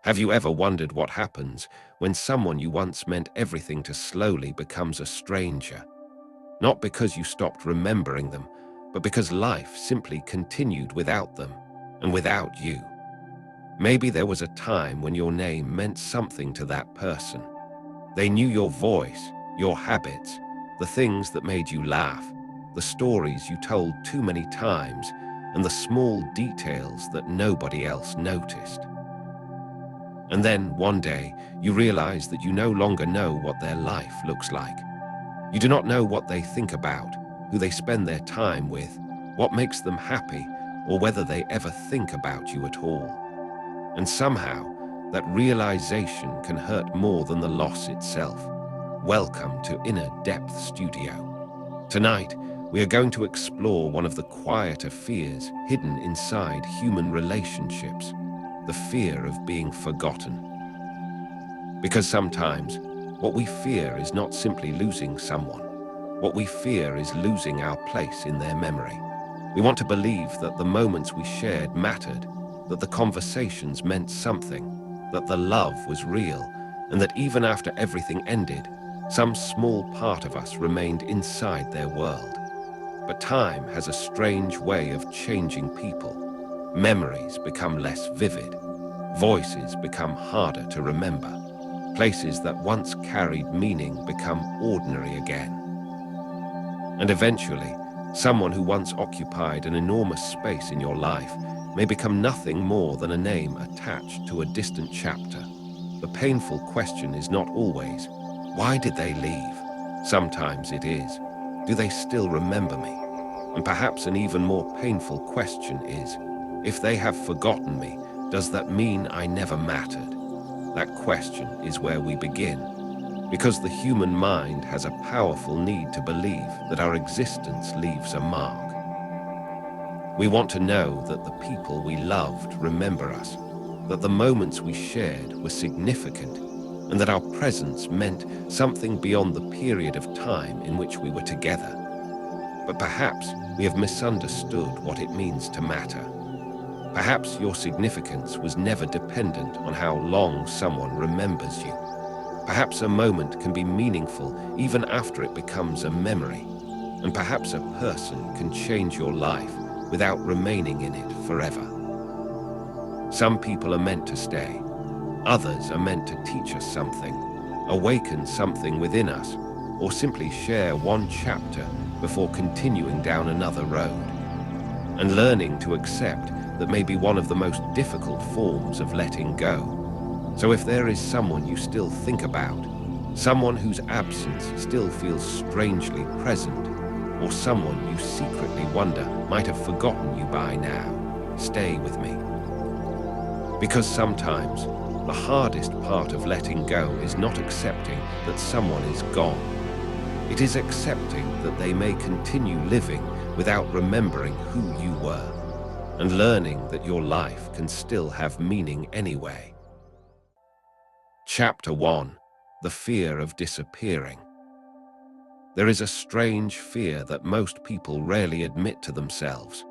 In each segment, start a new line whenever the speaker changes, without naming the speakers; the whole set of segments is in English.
Have you ever wondered what happens when someone you once meant everything to slowly becomes a stranger? Not because you stopped remembering them, but because life simply continued without them and without you. Maybe there was a time when your name meant something to that person. They knew your voice, your habits, the things that made you laugh, the stories you told too many times, and the small details that nobody else noticed. And then, one day, you realize that you no longer know what their life looks like. You do not know what they think about, who they spend their time with, what makes them happy, or whether they ever think about you at all. And somehow, that realization can hurt more than the loss itself. Welcome to Inner Depth Studio. Tonight, we are going to explore one of the quieter fears hidden inside human relationships, the fear of being forgotten. Because sometimes, what we fear is not simply losing someone. What we fear is losing our place in their memory. We want to believe that the moments we shared mattered, that the conversations meant something, that the love was real, and that even after everything ended, some small part of us remained inside their world. But time has a strange way of changing people. Memories become less vivid. Voices become harder to remember. Places that once carried meaning become ordinary again. And eventually, someone who once occupied an enormous space in your life may become nothing more than a name attached to a distant chapter. The painful question is not always, why did they leave? Sometimes it is, do they still remember me? And perhaps an even more painful question is, if they have forgotten me, does that mean I never mattered? That question is where we begin, because the human mind has a powerful need to believe that our existence leaves a mark. We want to know that the people we loved remember us, that the moments we shared were significant, and that our presence meant something beyond the period of time in which we were together. But perhaps we have misunderstood what it means to matter. Perhaps your significance was never dependent on how long someone remembers you. Perhaps a moment can be meaningful even after it becomes a memory. And perhaps a person can change your life without remaining in it forever. Some people are meant to stay. Others are meant to teach us something, awaken something within us, or simply share one chapter before continuing down another road. And learning to accept that may be one of the most difficult forms of letting go. So if there is someone you still think about, someone whose absence still feels strangely present, or someone you secretly wonder might have forgotten you by now, stay with me. Because sometimes, the hardest part of letting go is not accepting that someone is gone. It is accepting that they may continue living without remembering who you were, and learning that your life can still have meaning anyway. Chapter 1: The Fear of Disappearing. There is a strange fear that most people rarely admit to themselves.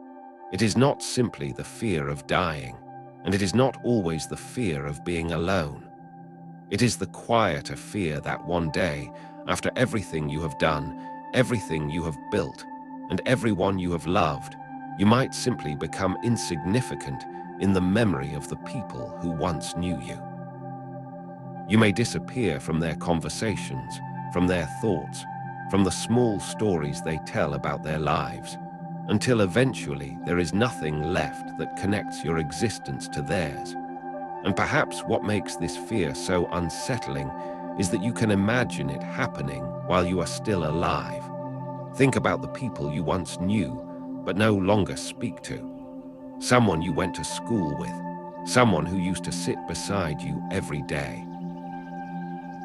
It is not simply the fear of dying, and it is not always the fear of being alone. It is the quieter fear that one day, after everything you have done, everything you have built, and everyone you have loved, you might simply become insignificant in the memory of the people who once knew you. You may disappear from their conversations, from their thoughts, from the small stories they tell about their lives, until eventually there is nothing left that connects your existence to theirs. And perhaps what makes this fear so unsettling is that you can imagine it happening while you are still alive. Think about the people you once knew, but no longer speak to. Someone you went to school with, someone who used to sit beside you every day.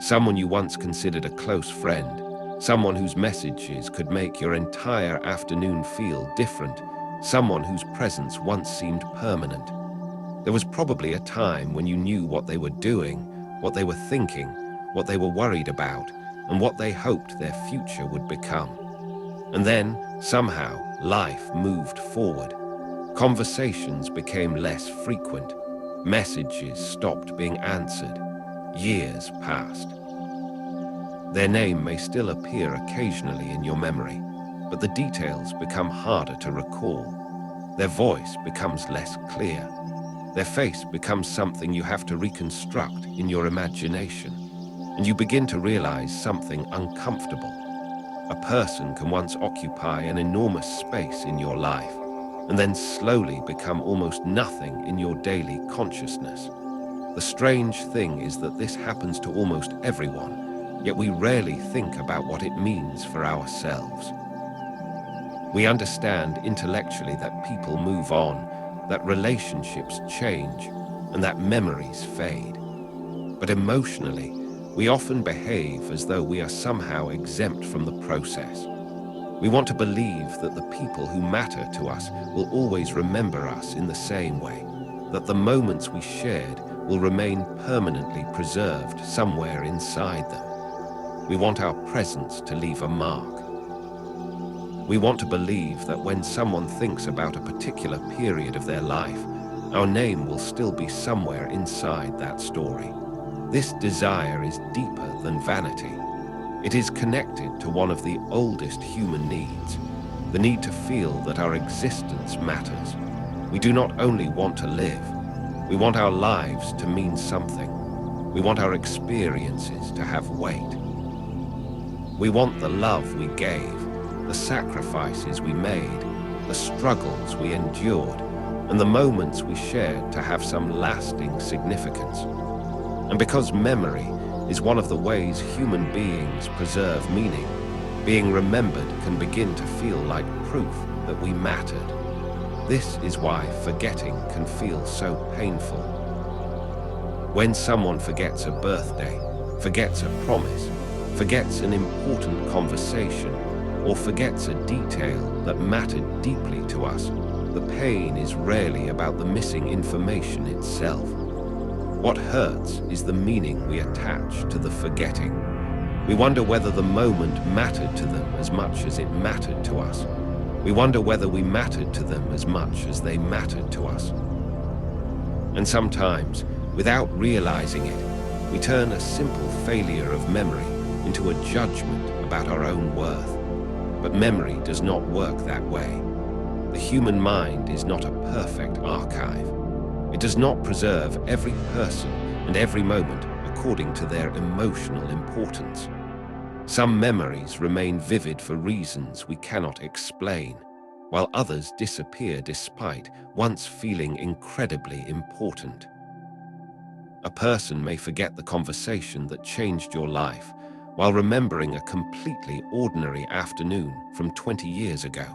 Someone you once considered a close friend, someone whose messages could make your entire afternoon feel different, someone whose presence once seemed permanent. There was probably a time when you knew what they were doing, what they were thinking, what they were worried about, and what they hoped their future would become. And then, somehow, life moved forward. Conversations became less frequent. Messages stopped being answered. Years passed. Their name may still appear occasionally in your memory, but the details become harder to recall. Their voice becomes less clear. Their face becomes something you have to reconstruct in your imagination, and you begin to realize something uncomfortable. A person can once occupy an enormous space in your life, and then slowly become almost nothing in your daily consciousness. The strange thing is that this happens to almost everyone, yet we rarely think about what it means for ourselves. We understand intellectually that people move on, that relationships change, and that memories fade. But emotionally, we often behave as though we are somehow exempt from the process. We want to believe that the people who matter to us will always remember us in the same way, that the moments we shared will remain permanently preserved somewhere inside them. We want our presence to leave a mark. We want to believe that when someone thinks about a particular period of their life, our name will still be somewhere inside that story. This desire is deeper than vanity. It is connected to one of the oldest human needs, the need to feel that our existence matters. We do not only want to live, we want our lives to mean something. We want our experiences to have weight. We want the love we gave, the sacrifices we made, the struggles we endured, and the moments we shared to have some lasting significance. And because memory is one of the ways human beings preserve meaning, being remembered can begin to feel like proof that we mattered. This is why forgetting can feel so painful. When someone forgets a birthday, forgets a promise, forgets an important conversation, or forgets a detail that mattered deeply to us, the pain is rarely about the missing information itself. What hurts is the meaning we attach to the forgetting. We wonder whether the moment mattered to them as much as it mattered to us. We wonder whether we mattered to them as much as they mattered to us. And sometimes, without realizing it, we turn a simple failure of memory into a judgment about our own worth. But memory does not work that way. The human mind is not a perfect archive. It does not preserve every person and every moment according to their emotional importance. Some memories remain vivid for reasons we cannot explain, while others disappear despite once feeling incredibly important. A person may forget the conversation that changed your life, while remembering a completely ordinary afternoon from 20 years ago.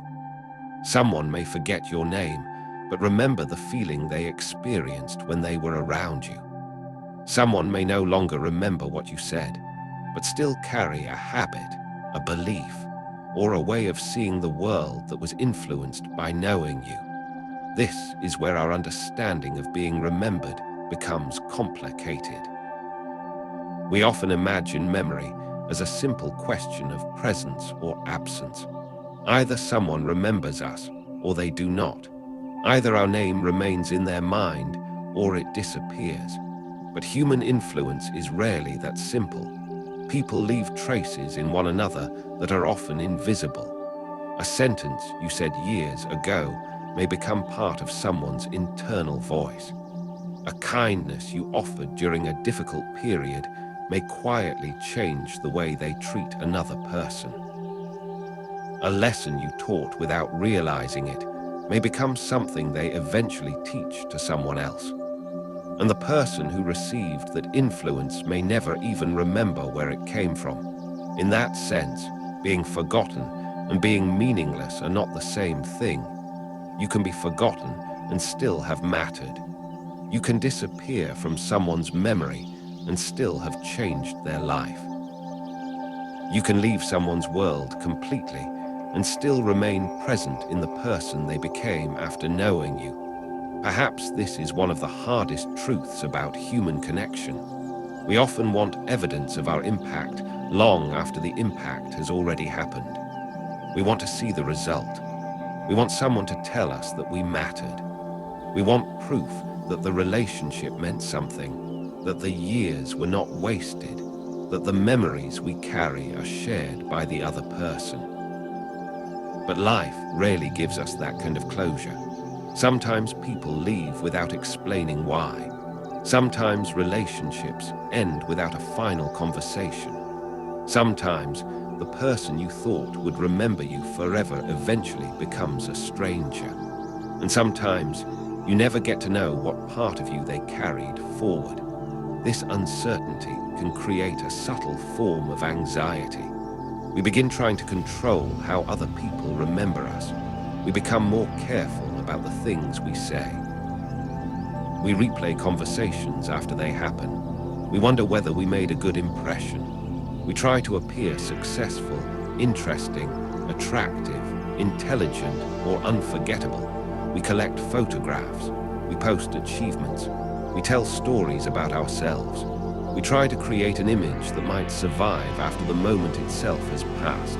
Someone may forget your name, but remember the feeling they experienced when they were around you. Someone may no longer remember what you said, but still carry a habit, a belief, or a way of seeing the world that was influenced by knowing you. This is where our understanding of being remembered becomes complicated. We often imagine memory as a simple question of presence or absence. Either someone remembers us or they do not. Either our name remains in their mind or it disappears. But human influence is rarely that simple. People leave traces in one another that are often invisible. A sentence you said years ago may become part of someone's internal voice. A kindness you offered during a difficult period may quietly change the way they treat another person. A lesson you taught without realizing it may become something they eventually teach to someone else. And the person who received that influence may never even remember where it came from. In that sense, being forgotten and being meaningless are not the same thing. You can be forgotten and still have mattered. You can disappear from someone's memory and still have changed their life. You can leave someone's world completely and still remain present in the person they became after knowing you. Perhaps this is one of the hardest truths about human connection. We often want evidence of our impact long after the impact has already happened. We want to see the result. We want someone to tell us that we mattered. We want proof that the relationship meant something, that the years were not wasted, that the memories we carry are shared by the other person. But life rarely gives us that kind of closure. Sometimes people leave without explaining why. Sometimes relationships end without a final conversation. Sometimes the person you thought would remember you forever eventually becomes a stranger. And sometimes you never get to know what part of you they carried forward. This uncertainty can create a subtle form of anxiety. We begin trying to control how other people remember us. We become more careful about the things we say. We replay conversations after they happen. We wonder whether we made a good impression. We try to appear successful, interesting, attractive, intelligent, or unforgettable. We collect photographs. We post achievements. We tell stories about ourselves. We try to create an image that might survive after the moment itself has passed.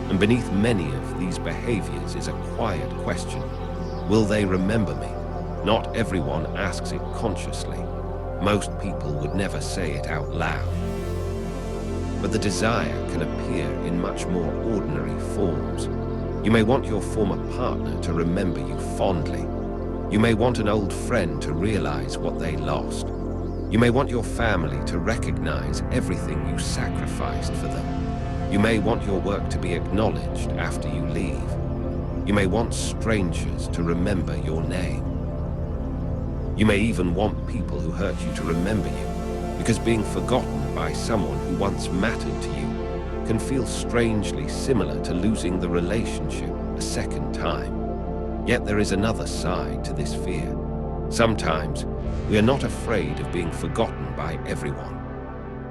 And beneath many of these behaviors is a quiet question. Will they remember me? Not everyone asks it consciously. Most people would never say it out loud. But the desire can appear in much more ordinary forms. You may want your former partner to remember you fondly. You may want an old friend to realize what they lost. You may want your family to recognize everything you sacrificed for them. You may want your work to be acknowledged after you leave. You may want strangers to remember your name. You may even want people who hurt you to remember you, because being forgotten by someone who once mattered to you can feel strangely similar to losing the relationship a second time. Yet there is another side to this fear. Sometimes we are not afraid of being forgotten by everyone.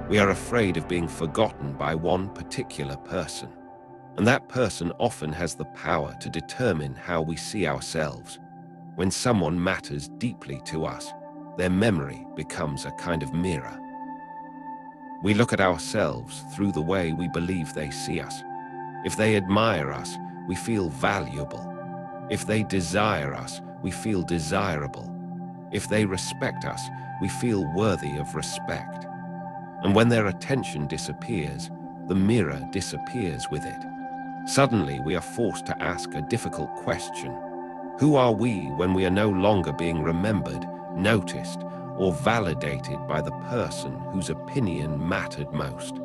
We are afraid of being forgotten by one particular person. And that person often has the power to determine how we see ourselves. When someone matters deeply to us, their memory becomes a kind of mirror. We look at ourselves through the way we believe they see us. If they admire us, we feel valuable. If they desire us, we feel desirable. If they respect us, we feel worthy of respect. And when their attention disappears, the mirror disappears with it. Suddenly, we are forced to ask a difficult question. Who are we when we are no longer being remembered, noticed, or validated by the person whose opinion mattered most?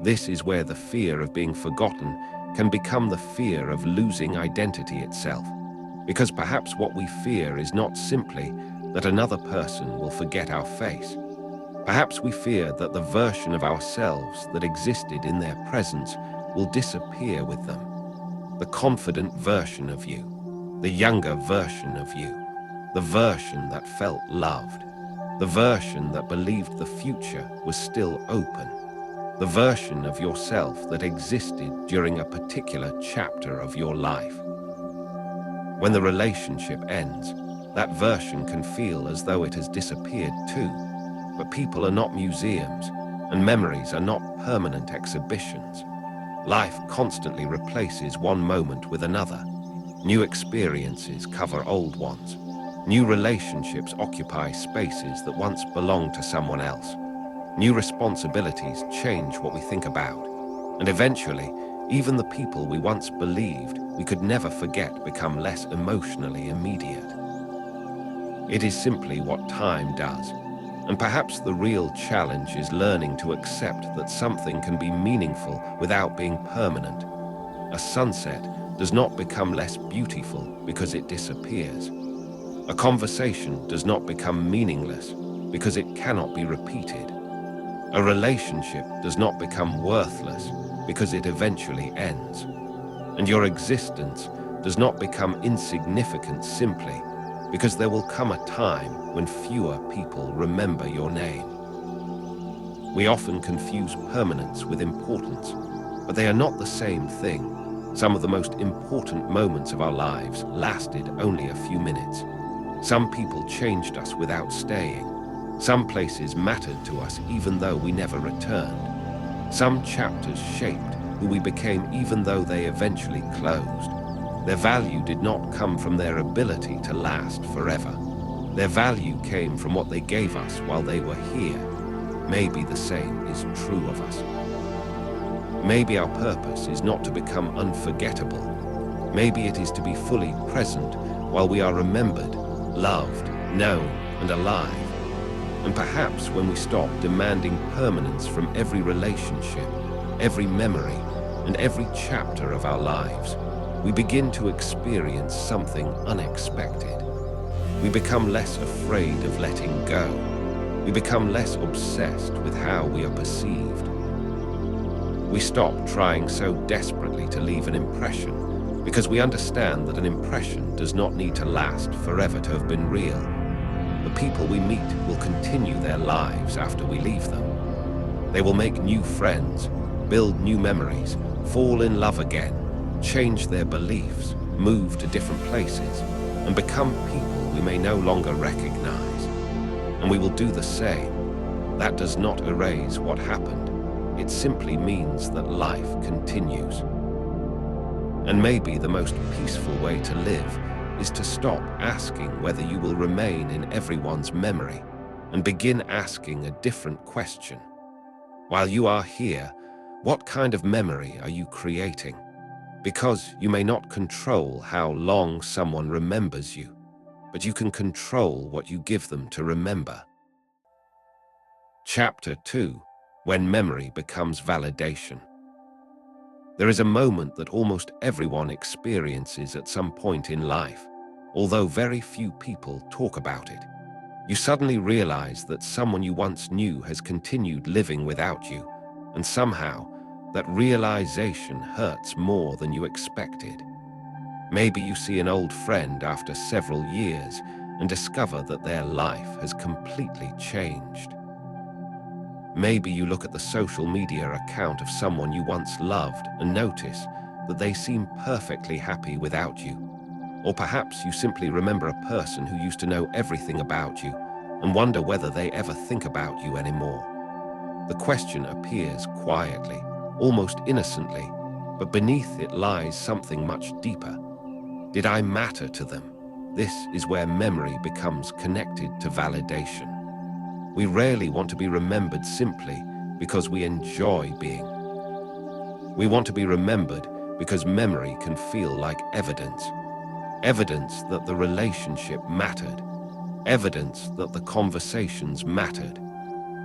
This is where the fear of being forgotten can become the fear of losing identity itself. Because perhaps what we fear is not simply that another person will forget our face. Perhaps we fear that the version of ourselves that existed in their presence will disappear with them. The confident version of you, the younger version of you, the version that felt loved, the version that believed the future was still open, the version of yourself that existed during a particular chapter of your life. When the relationship ends, that version can feel as though it has disappeared too. But people are not museums, and memories are not permanent exhibitions. Life constantly replaces one moment with another. New experiences cover old ones. New relationships occupy spaces that once belonged to someone else. New responsibilities change what we think about. And eventually, even the people we once believed we could never forget become less emotionally immediate. It is simply what time does. And perhaps the real challenge is learning to accept that something can be meaningful without being permanent. A sunset does not become less beautiful because it disappears. A conversation does not become meaningless because it cannot be repeated. A relationship does not become worthless because it eventually ends. And your existence does not become insignificant simply because there will come a time when fewer people remember your name. We often confuse permanence with importance, but they are not the same thing. Some of the most important moments of our lives lasted only a few minutes. Some people changed us without staying. Some places mattered to us even though we never returned. Some chapters shaped who we became even though they eventually closed. Their value did not come from their ability to last forever. Their value came from what they gave us while they were here. Maybe the same is true of us. Maybe our purpose is not to become unforgettable. Maybe it is to be fully present while we are remembered, loved, known, and alive. And perhaps when we stop demanding permanence from every relationship, every memory, and every chapter of our lives, we begin to experience something unexpected. We become less afraid of letting go. We become less obsessed with how we are perceived. We stop trying so desperately to leave an impression because we understand that an impression does not need to last forever to have been real. The people we meet will continue their lives after we leave them. They will make new friends, build new memories, fall in love again, change their beliefs, move to different places, and become people we may no longer recognize. And we will do the same. That does not erase what happened. It simply means that life continues. And maybe the most peaceful way to live is to stop asking whether you will remain in everyone's memory and begin asking a different question. While you are here, what kind of memory are you creating? Because you may not control how long someone remembers you, but you can control what you give them to remember. Chapter 2: When Memory Becomes Validation. There is a moment that almost everyone experiences at some point in life, although very few people talk about it. You suddenly realize that someone you once knew has continued living without you, and somehow that realization hurts more than you expected. Maybe you see an old friend after several years and discover that their life has completely changed. Maybe you look at the social media account of someone you once loved and notice that they seem perfectly happy without you. Or perhaps you simply remember a person who used to know everything about you and wonder whether they ever think about you anymore. The question appears quietly, almost innocently, but beneath it lies something much deeper. Did I matter to them? This is where memory becomes connected to validation. We rarely want to be remembered simply because we enjoy being. We want to be remembered because memory can feel like evidence. Evidence that the relationship mattered. Evidence that the conversations mattered.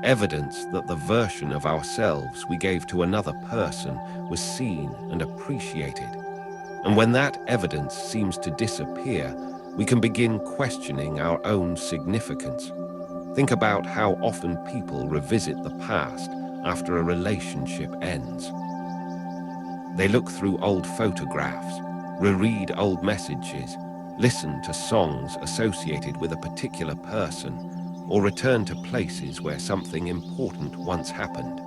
Evidence that the version of ourselves we gave to another person was seen and appreciated. And when that evidence seems to disappear, we can begin questioning our own significance. Think about how often people revisit the past after a relationship ends. They look through old photographs, reread old messages, listen to songs associated with a particular person, or return to places where something important once happened.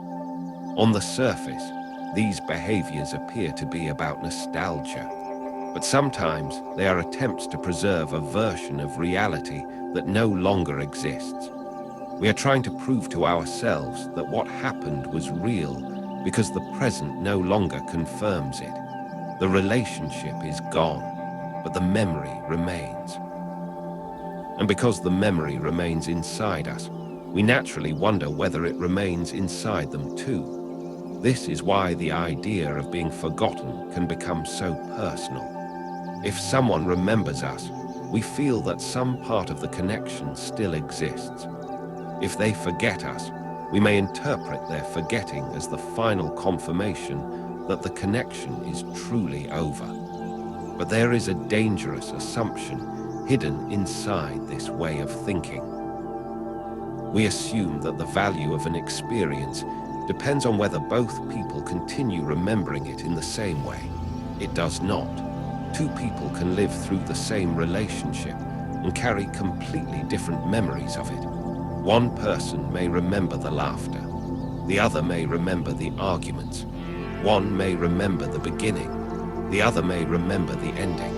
On the surface, these behaviors appear to be about nostalgia, but sometimes they are attempts to preserve a version of reality that no longer exists. We are trying to prove to ourselves that what happened was real because the present no longer confirms it. The relationship is gone, but the memory remains. And because the memory remains inside us, we naturally wonder whether it remains inside them too. This is why the idea of being forgotten can become so personal. If someone remembers us, we feel that some part of the connection still exists. If they forget us, we may interpret their forgetting as the final confirmation that the connection is truly over. But there is a dangerous assumption hidden inside this way of thinking. We assume that the value of an experience depends on whether both people continue remembering it in the same way. It does not. Two people can live through the same relationship and carry completely different memories of it. One person may remember the laughter. The other may remember the arguments. One may remember the beginning. The other may remember the ending.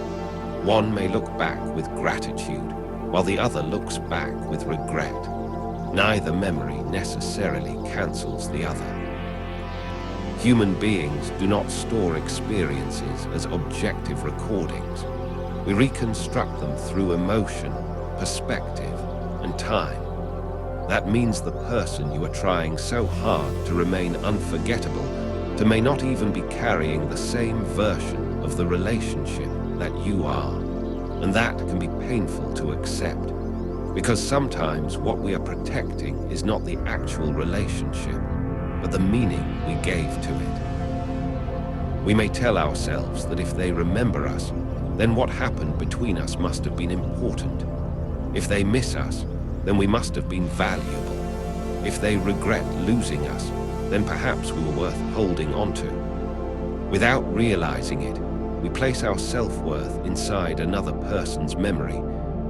One may look back with gratitude, while the other looks back with regret. Neither memory necessarily cancels the other. Human beings do not store experiences as objective recordings. We reconstruct them through emotion, perspective, and time. That means the person you are trying so hard to remain unforgettable to may not even be carrying the same version of the relationship that you are. And that can be painful to accept, because sometimes what we are protecting is not the actual relationship, but the meaning we gave to it. We may tell ourselves that if they remember us, then what happened between us must have been important. If they miss us, then we must have been valuable. If they regret losing us, then perhaps we were worth holding on to. Without realizing it, we place our self-worth inside another person's memory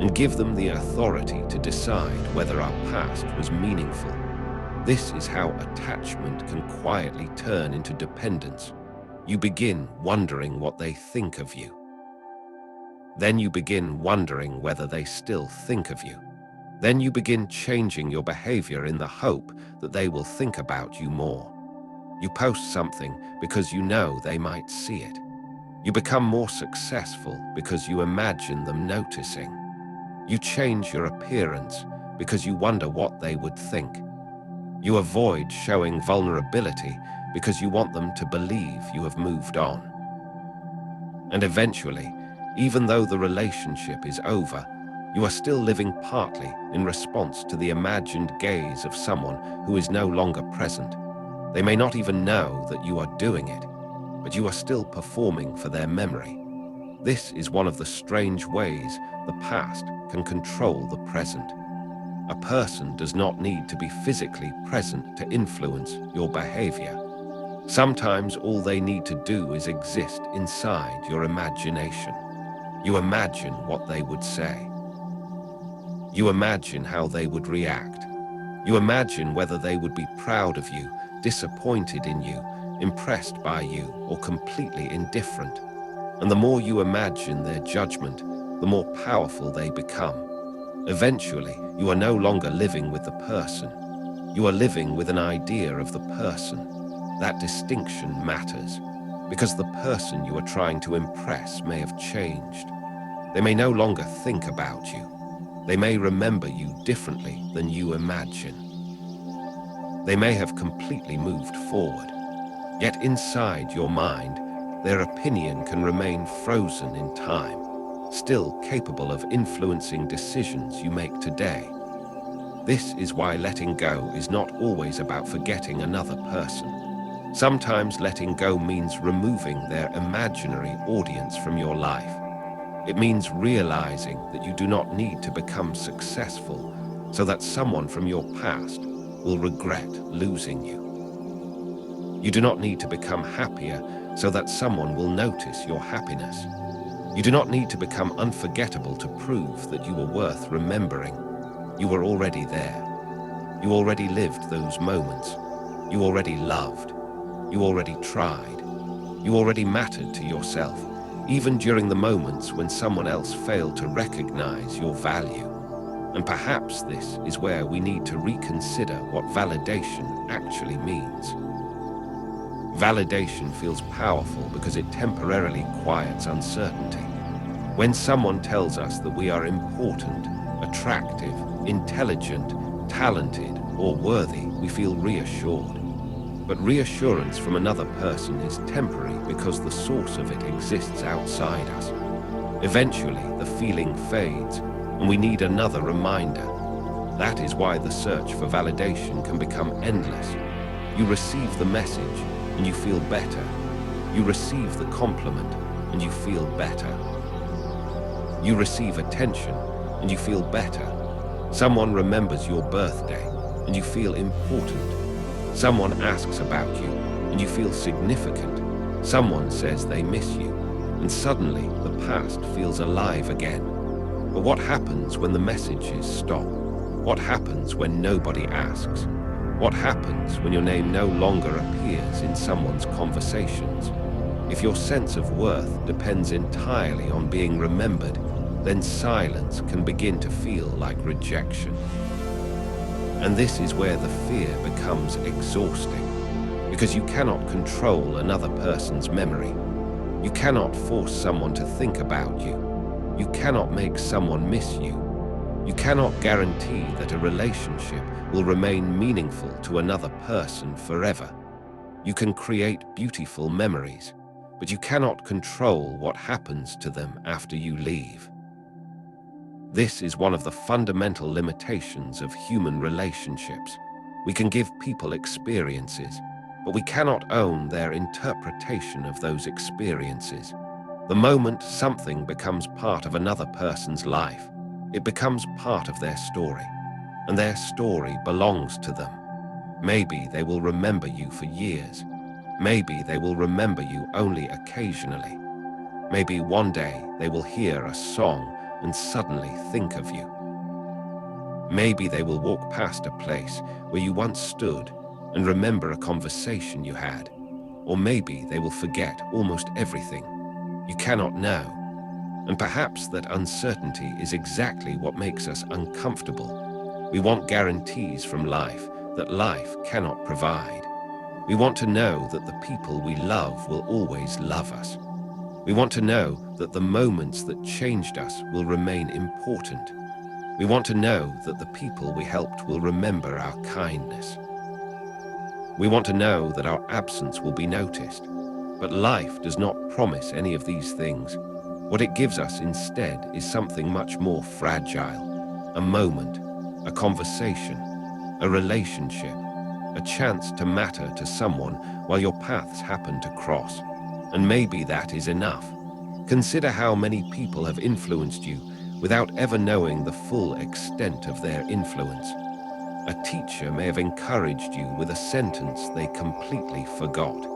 and give them the authority to decide whether our past was meaningful. This is how attachment can quietly turn into dependence. You begin wondering what they think of you. Then you begin wondering whether they still think of you. Then you begin changing your behavior in the hope that they will think about you more. You post something because you know they might see it. You become more successful because you imagine them noticing. You change your appearance because you wonder what they would think. You avoid showing vulnerability because you want them to believe you have moved on. And eventually, even though the relationship is over, you are still living partly in response to the imagined gaze of someone who is no longer present. They may not even know that you are doing it, but you are still performing for their memory. This is one of the strange ways the past can control the present. A person does not need to be physically present to influence your behavior. Sometimes all they need to do is exist inside your imagination. You imagine what they would say. You imagine how they would react. You imagine whether they would be proud of you, disappointed in you, impressed by you, or completely indifferent. And the more you imagine their judgment, the more powerful they become. Eventually, you are no longer living with the person. You are living with an idea of the person. That distinction matters, because the person you are trying to impress may have changed. They may no longer think about you. They may remember you differently than you imagine. They may have completely moved forward. Yet inside your mind, their opinion can remain frozen in time, still capable of influencing decisions you make today. This is why letting go is not always about forgetting another person. Sometimes letting go means removing their imaginary audience from your life. It means realizing that you do not need to become successful so that someone from your past will regret losing you. You do not need to become happier so that someone will notice your happiness. You do not need to become unforgettable to prove that you were worth remembering. You were already there. You already lived those moments. You already loved. You already tried. You already mattered to yourself, even during the moments when someone else failed to recognize your value. And perhaps this is where we need to reconsider what validation actually means. Validation feels powerful because it temporarily quiets uncertainty. When someone tells us that we are important, attractive, intelligent, talented, or worthy, we feel reassured. But reassurance from another person is temporary because the source of it exists outside us. Eventually, the feeling fades, and we need another reminder. That is why the search for validation can become endless. You receive the message, and you feel better. You receive the compliment, and you feel better. You receive attention, and you feel better. Someone remembers your birthday, and you feel important. Someone asks about you, and you feel significant. Someone says they miss you, and suddenly the past feels alive again. But what happens when the messages stop? What happens when nobody asks? What happens when your name no longer appears in someone's conversations? If your sense of worth depends entirely on being remembered, then silence can begin to feel like rejection. And this is where the fear becomes exhausting, because you cannot control another person's memory. You cannot force someone to think about you. You cannot make someone miss you. You cannot guarantee that a relationship will remain meaningful to another person forever. You can create beautiful memories, but you cannot control what happens to them after you leave. This is one of the fundamental limitations of human relationships. We can give people experiences, but we cannot own their interpretation of those experiences. The moment something becomes part of another person's life, it becomes part of their story, and their story belongs to them. Maybe they will remember you for years. Maybe they will remember you only occasionally. Maybe one day they will hear a song and suddenly think of you. Maybe they will walk past a place where you once stood and remember a conversation you had. Or maybe they will forget almost everything. You cannot know. And perhaps that uncertainty is exactly what makes us uncomfortable. We want guarantees from life that life cannot provide. We want to know that the people we love will always love us. We want to know that the moments that changed us will remain important. We want to know that the people we helped will remember our kindness. We want to know that our absence will be noticed. But life does not promise any of these things. What it gives us instead is something much more fragile. A moment, a conversation, a relationship, a chance to matter to someone while your paths happen to cross. And maybe that is enough. Consider how many people have influenced you without ever knowing the full extent of their influence. A teacher may have encouraged you with a sentence they completely forgot.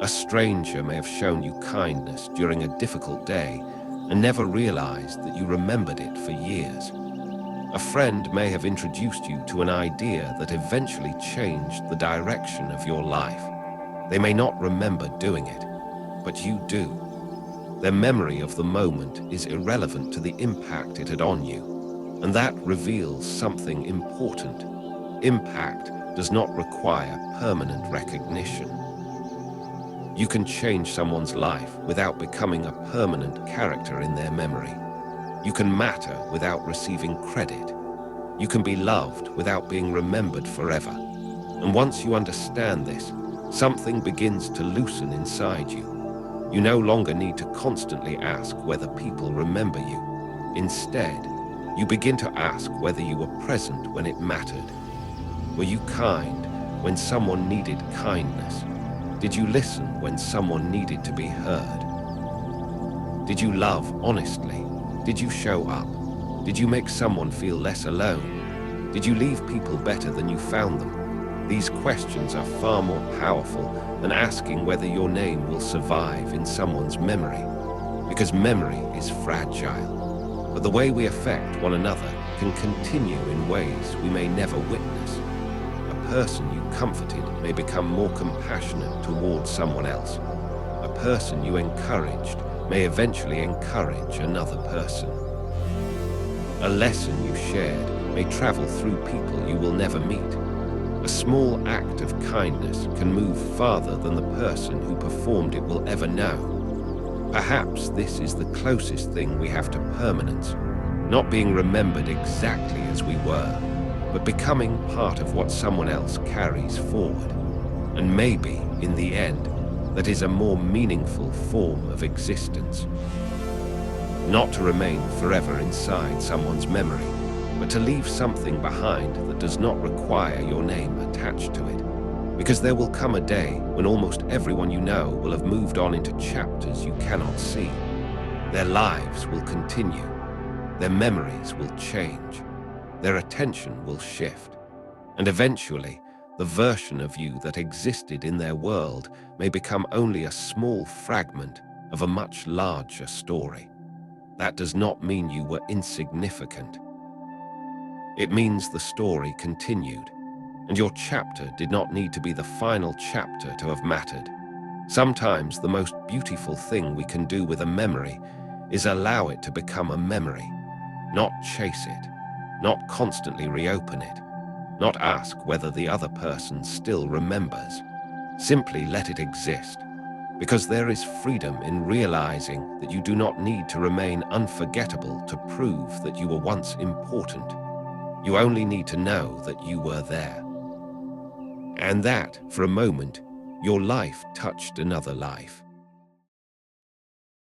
A stranger may have shown you kindness during a difficult day and never realized that you remembered it for years. A friend may have introduced you to an idea that eventually changed the direction of your life. They may not remember doing it, but you do. Their memory of the moment is irrelevant to the impact it had on you, and that reveals something important. Impact does not require permanent recognition. You can change someone's life without becoming a permanent character in their memory. You can matter without receiving credit. You can be loved without being remembered forever. And once you understand this, something begins to loosen inside you. You no longer need to constantly ask whether people remember you. Instead, you begin to ask whether you were present when it mattered. Were you kind when someone needed kindness? Did you listen when someone needed to be heard? Did you love honestly? Did you show up? Did you make someone feel less alone? Did you leave people better than you found them? These questions are far more powerful than asking whether your name will survive in someone's memory, because memory is fragile. But the way we affect one another can continue in ways we may never witness. A person you comforted may become more compassionate towards someone else. A person you encouraged may eventually encourage another person. A lesson you shared may travel through people you will never meet. A small act of kindness can move farther than the person who performed it will ever know. Perhaps this is the closest thing we have to permanence, not being remembered exactly as we were, but becoming part of what someone else carries forward. And maybe, in the end, that is a more meaningful form of existence. Not to remain forever inside someone's memory, but to leave something behind that does not require your name attached to it. Because there will come a day when almost everyone you know will have moved on into chapters you cannot see. Their lives will continue. Their memories will change. Their attention will shift. And eventually, the version of you that existed in their world may become only a small fragment of a much larger story. That does not mean you were insignificant. It means the story continued, and your chapter did not need to be the final chapter to have mattered. Sometimes the most beautiful thing we can do with a memory is allow it to become a memory, not chase it, not constantly reopen it, not ask whether the other person still remembers. Simply let it exist. because there is freedom in realizing that you do not need to remain unforgettable to prove that you were once important. You only need to know that you were there. And that, for a moment, your life touched another life.